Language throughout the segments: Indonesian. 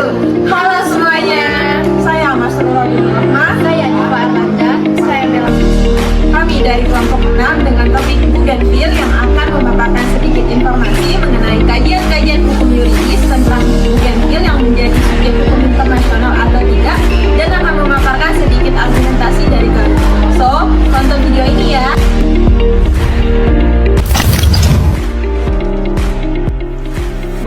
Halo semuanya, saya Mas Nurul Rahma. Saya Diva Armanda. Saya Mela. Kami dari kelompok 6 dengan topik Bougainville yang akan memaparkan sedikit informasi mengenai kajian-kajian hukum yuridis tentang Bougainville yang menjadi subjek hukum internasional atau tidak, dan akan memaparkan sedikit argumentasi dari kami. So, tonton video ini ya.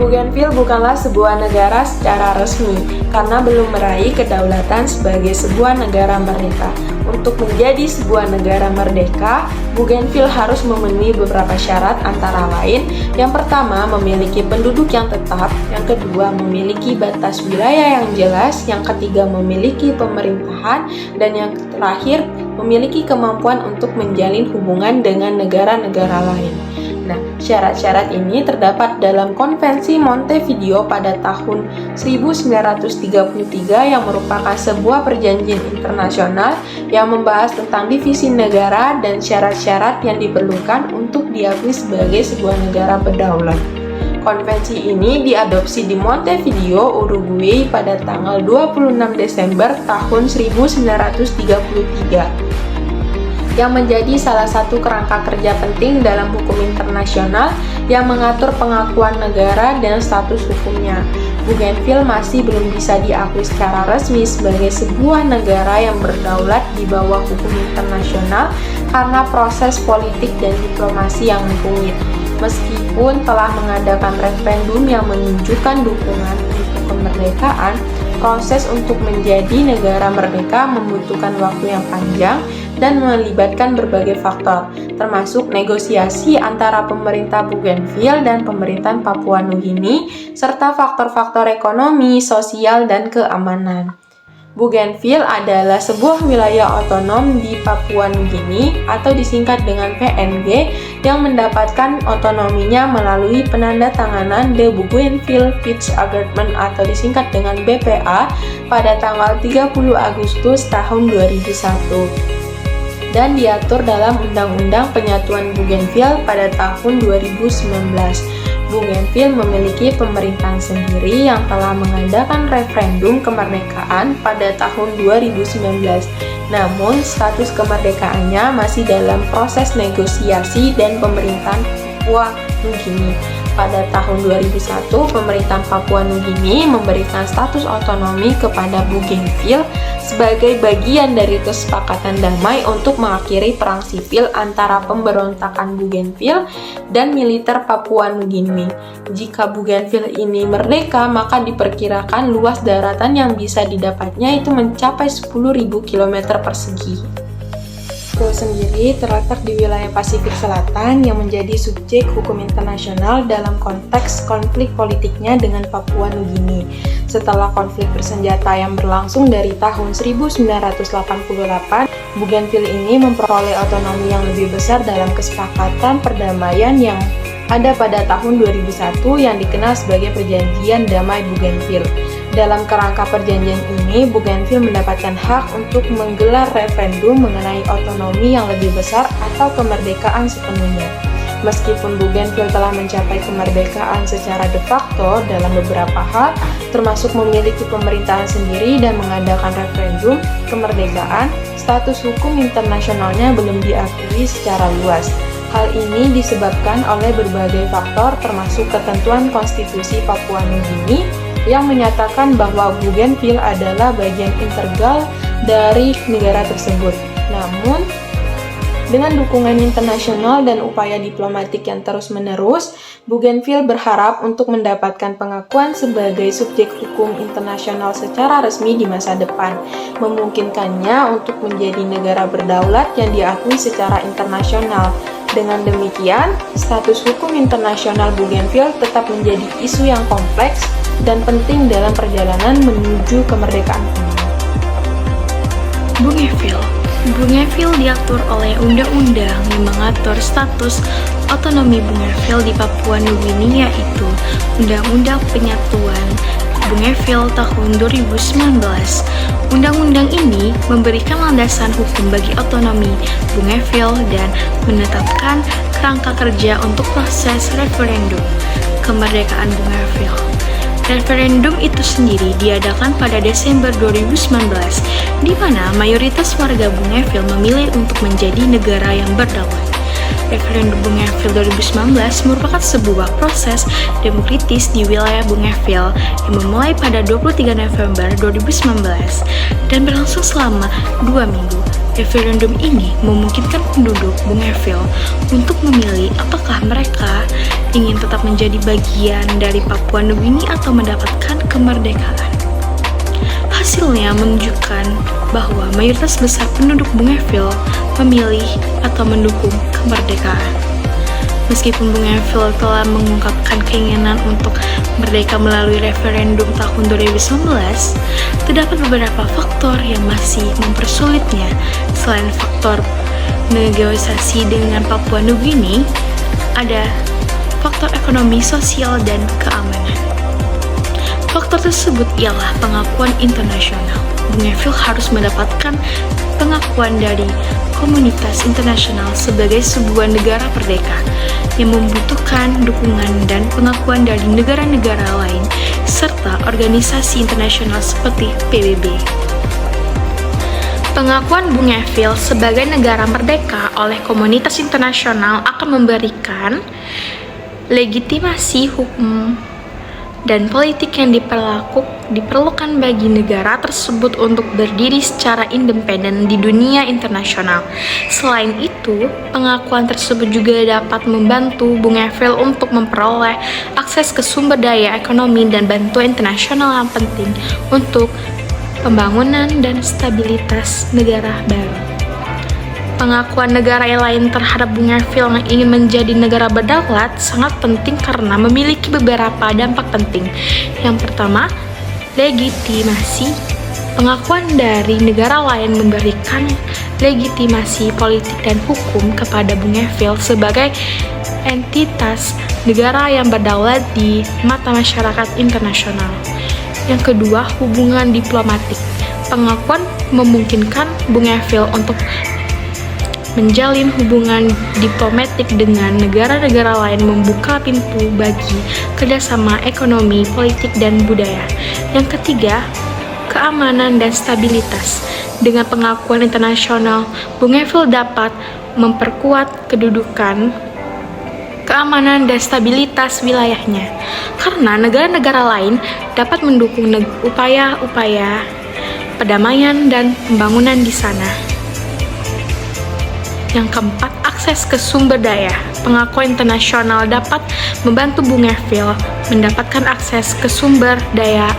Bougainville bukanlah sebuah negara secara resmi karena belum meraih kedaulatan sebagai sebuah negara merdeka. Untuk menjadi sebuah negara merdeka, Bougainville harus memenuhi beberapa syarat antara lain. Yang pertama, memiliki penduduk yang tetap. Yang kedua, memiliki batas wilayah yang jelas. Yang ketiga, memiliki pemerintahan. Dan yang terakhir, memiliki kemampuan untuk menjalin hubungan dengan negara-negara lain. Nah, syarat-syarat ini terdapat dalam Konvensi Montevideo pada tahun 1933 yang merupakan sebuah perjanjian internasional yang membahas tentang divisi negara dan syarat-syarat yang diperlukan untuk diakui sebagai sebuah negara berdaulat. Konvensi ini diadopsi di Montevideo, Uruguay pada tanggal 26 Desember tahun 1933. Yang menjadi salah satu kerangka kerja penting dalam hukum internasional yang mengatur pengakuan negara dan status hukumnya. Bougainville masih belum bisa diakui secara resmi sebagai sebuah negara yang berdaulat di bawah hukum internasional karena proses politik dan diplomasi yang rumit. Meskipun telah mengadakan referendum yang menunjukkan dukungan untuk kemerdekaan, proses untuk menjadi negara merdeka membutuhkan waktu yang panjang dan melibatkan berbagai faktor, termasuk negosiasi antara pemerintah Bougainville dan pemerintahan Papua Nugini, serta faktor-faktor ekonomi, sosial, dan keamanan. Bougainville adalah sebuah wilayah otonom di Papua Nugini atau disingkat dengan PNG yang mendapatkan otonominya melalui penandatanganan The Bougainville Peace Agreement atau disingkat dengan BPA pada tanggal 30 Agustus tahun 2001 dan diatur dalam Undang-Undang Penyatuan Bougainville pada tahun 2019. Bougainville memiliki pemerintahan sendiri yang telah mengadakan referendum kemerdekaan pada tahun 2019. Namun, status kemerdekaannya masih dalam proses negosiasi dan pemerintahan Papua Nugini. Pada tahun 2001, pemerintahan Papua Nugini memberikan status otonomi kepada Bougainville sebagai bagian dari kesepakatan damai untuk mengakhiri perang sipil antara pemberontakan Bougainville dan militer Papua Nugini. Jika Bougainville ini merdeka, maka diperkirakan luas daratan yang bisa didapatnya itu mencapai 10.000 km persegi. Pulau sendiri terletak di wilayah Pasifik Selatan yang menjadi subjek hukum internasional dalam konteks konflik politiknya dengan Papua Nugini. Setelah konflik bersenjata yang berlangsung dari tahun 1988, Bougainville ini memperoleh otonomi yang lebih besar dalam kesepakatan perdamaian yang ada pada tahun 2001 yang dikenal sebagai Perjanjian Damai Bougainville. Dalam kerangka perjanjian ini, Bougainville mendapatkan hak untuk menggelar referendum mengenai otonomi yang lebih besar atau kemerdekaan sepenuhnya. Meskipun Bougainville telah mencapai kemerdekaan secara de facto dalam beberapa hal, termasuk memiliki pemerintahan sendiri dan mengadakan referendum kemerdekaan, status hukum internasionalnya belum diakui secara luas. Hal ini disebabkan oleh berbagai faktor termasuk ketentuan konstitusi Papua Nugini yang menyatakan bahwa Bougainville adalah bagian integral dari negara tersebut. Namun, dengan dukungan internasional dan upaya diplomatik yang terus-menerus, Bougainville berharap untuk mendapatkan pengakuan sebagai subjek hukum internasional secara resmi di masa depan, memungkinkannya untuk menjadi negara berdaulat yang diakui secara internasional. Dengan demikian, status hukum internasional Bougainville tetap menjadi isu yang kompleks dan penting dalam perjalanan menuju kemerdekaan penuh. Bougainville diatur oleh undang-undang yang mengatur status otonomi Bougainville di Papua Nugini, yaitu Undang-Undang Penyatuan Bougainville tahun 2019. Undang-undang ini memberikan landasan hukum bagi otonomi Bougainville dan menetapkan kerangka kerja untuk proses referendum kemerdekaan Bougainville. Referendum itu sendiri diadakan pada Desember 2019, di mana mayoritas warga Bung Evil memilih untuk menjadi negara yang berdaulat. Referendum Bung Evil 2019 merupakan sebuah proses demokratis di wilayah Bung Evil yang memulai pada 23 November 2019 dan berlangsung selama 2 minggu. Referendum ini memungkinkan penduduk Bung Evil untuk memilih apakah mereka ingin tetap menjadi bagian dari Papua Nugini atau mendapatkan kemerdekaan. Hasilnya menunjukkan bahwa mayoritas besar penduduk Bung Evil memilih atau mendukung kemerdekaan. Meskipun Bung Evil telah mengungkapkan keinginan untuk merdeka melalui referendum tahun 2019, terdapat beberapa faktor yang masih mempersulitnya. Selain faktor negosiasi dengan Papua Nugini, ada faktor ekonomi, sosial, dan keamanan. Faktor tersebut ialah pengakuan internasional. Bung Evil harus mendapatkan pengakuan dari komunitas internasional sebagai sebuah negara merdeka yang membutuhkan dukungan dan pengakuan dari negara-negara lain serta organisasi internasional seperti PBB. Pengakuan Bung Evil sebagai negara merdeka oleh komunitas internasional akan memberikan legitimasi hukum dan politik yang diperlukan bagi negara tersebut untuk berdiri secara independen di dunia internasional. Selain itu, pengakuan tersebut juga dapat membantu Bung Evil untuk memperoleh akses ke sumber daya ekonomi dan bantuan internasional yang penting untuk pembangunan dan stabilitas negara baru. Pengakuan negara lain terhadap Bung Evil yang ingin menjadi negara berdaulat sangat penting karena memiliki beberapa dampak penting. Yang pertama, legitimasi. Pengakuan dari negara lain memberikan legitimasi politik dan hukum kepada Bung Evil sebagai entitas negara yang berdaulat di mata masyarakat internasional. Yang kedua, hubungan diplomatik. Pengakuan memungkinkan Bung Evil untuk menjalin hubungan diplomatik dengan negara-negara lain, membuka pintu bagi kerjasama ekonomi, politik, dan budaya. Yang ketiga, keamanan dan stabilitas. Dengan pengakuan internasional, Bung Evil dapat memperkuat kedudukan, keamanan, dan stabilitas wilayahnya, karena negara-negara lain dapat mendukung upaya-upaya perdamaian dan pembangunan di sana. Yang keempat, akses ke sumber daya. Pengakuan internasional dapat membantu Bung Evil mendapatkan akses ke sumber daya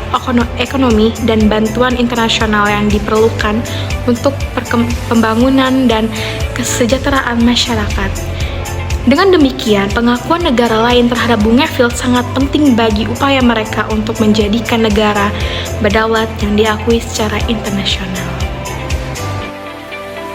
ekonomi dan bantuan internasional yang diperlukan untuk pembangunan dan kesejahteraan masyarakat. Dengan demikian, pengakuan negara lain terhadap Bung Evil sangat penting bagi upaya mereka untuk menjadikan negara berdaulat yang diakui secara internasional.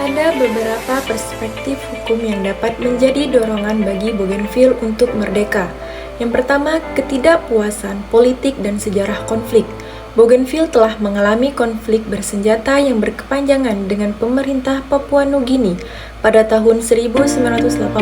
Ada beberapa perspektif hukum yang dapat menjadi dorongan bagi Bougainville untuk merdeka. Yang pertama, ketidakpuasan politik dan sejarah konflik. Bougainville telah mengalami konflik bersenjata yang berkepanjangan dengan pemerintah Papua Nugini pada tahun 1988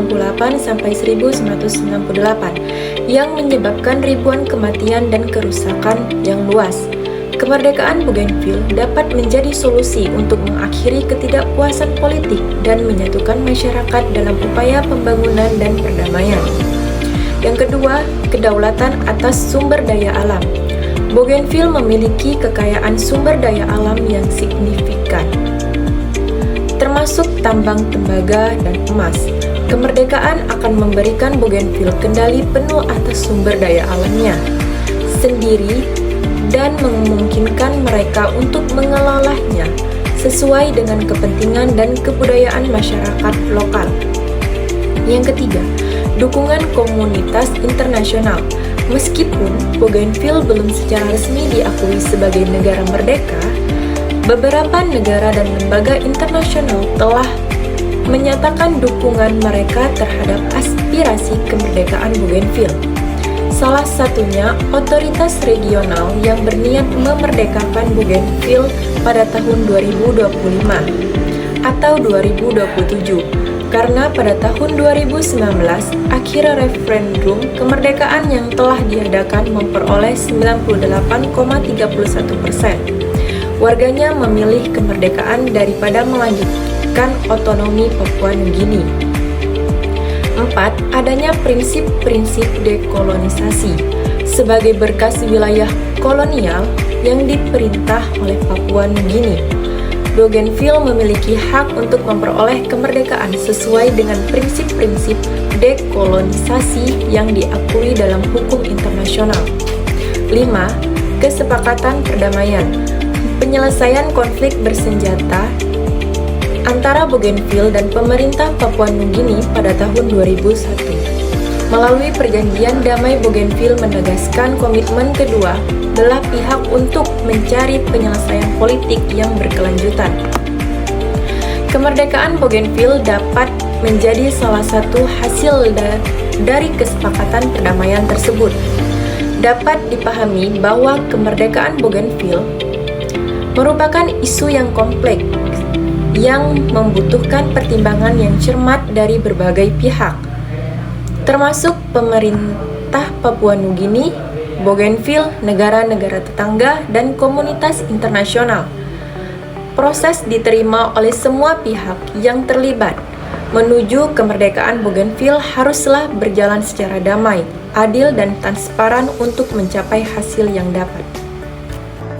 sampai 1998 yang menyebabkan ribuan kematian dan kerusakan yang luas. Kemerdekaan Bougainville dapat menjadi solusi untuk mengakhiri ketidakpuasan politik dan menyatukan masyarakat dalam upaya pembangunan dan perdamaian. Yang kedua, kedaulatan atas sumber daya alam. Bougainville memiliki kekayaan sumber daya alam yang signifikan, termasuk tambang tembaga dan emas. Kemerdekaan akan memberikan Bougainville kendali penuh atas sumber daya alamnya sendiri dan memungkinkan mereka untuk mengelolanya sesuai dengan kepentingan dan kebudayaan masyarakat lokal. Yang ketiga, dukungan komunitas internasional. Meskipun Bougainville belum secara resmi diakui sebagai negara merdeka, beberapa negara dan lembaga internasional telah menyatakan dukungan mereka terhadap aspirasi kemerdekaan Bougainville. Salah satunya otoritas regional yang berniat memerdekakan Bougainville pada tahun 2025 atau 2027. Karena pada tahun 2019, akhir referendum kemerdekaan yang telah diadakan memperoleh 98,31%. Warganya memilih kemerdekaan daripada melanjutkan otonomi Papua Nugini. 4. Adanya prinsip-prinsip dekolonisasi sebagai berkas wilayah kolonial yang diperintah oleh Papua Nugini. Bougainville memiliki hak untuk memperoleh kemerdekaan sesuai dengan prinsip-prinsip dekolonisasi yang diakui dalam hukum internasional. 5. Kesepakatan perdamaian. Penyelesaian konflik bersenjata antara Bougainville dan pemerintah Papua Nugini pada tahun 2001. Melalui perjanjian damai, Bougainville menegaskan komitmen kedua belah pihak untuk mencari penyelesaian politik yang berkelanjutan. Kemerdekaan Bougainville dapat menjadi salah satu hasil dari kesepakatan perdamaian tersebut. Dapat dipahami bahwa kemerdekaan Bougainville merupakan isu yang kompleks yang membutuhkan pertimbangan yang cermat dari berbagai pihak, termasuk pemerintah Papua Nugini, Bougainville, negara-negara tetangga, dan komunitas internasional. Proses diterima oleh semua pihak yang terlibat menuju kemerdekaan Bougainville haruslah berjalan secara damai, adil, dan transparan untuk mencapai hasil yang dapat.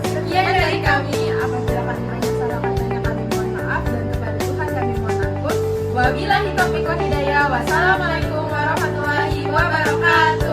Sekian dari kami. Apabila kami banyak salah katanya, kami mohon maaf, dan kepada Tuhan kami mohon ampun. Wabillahi taufiq wal hidayah. Wassalamualaikum warahmatullahi wabarakatuh.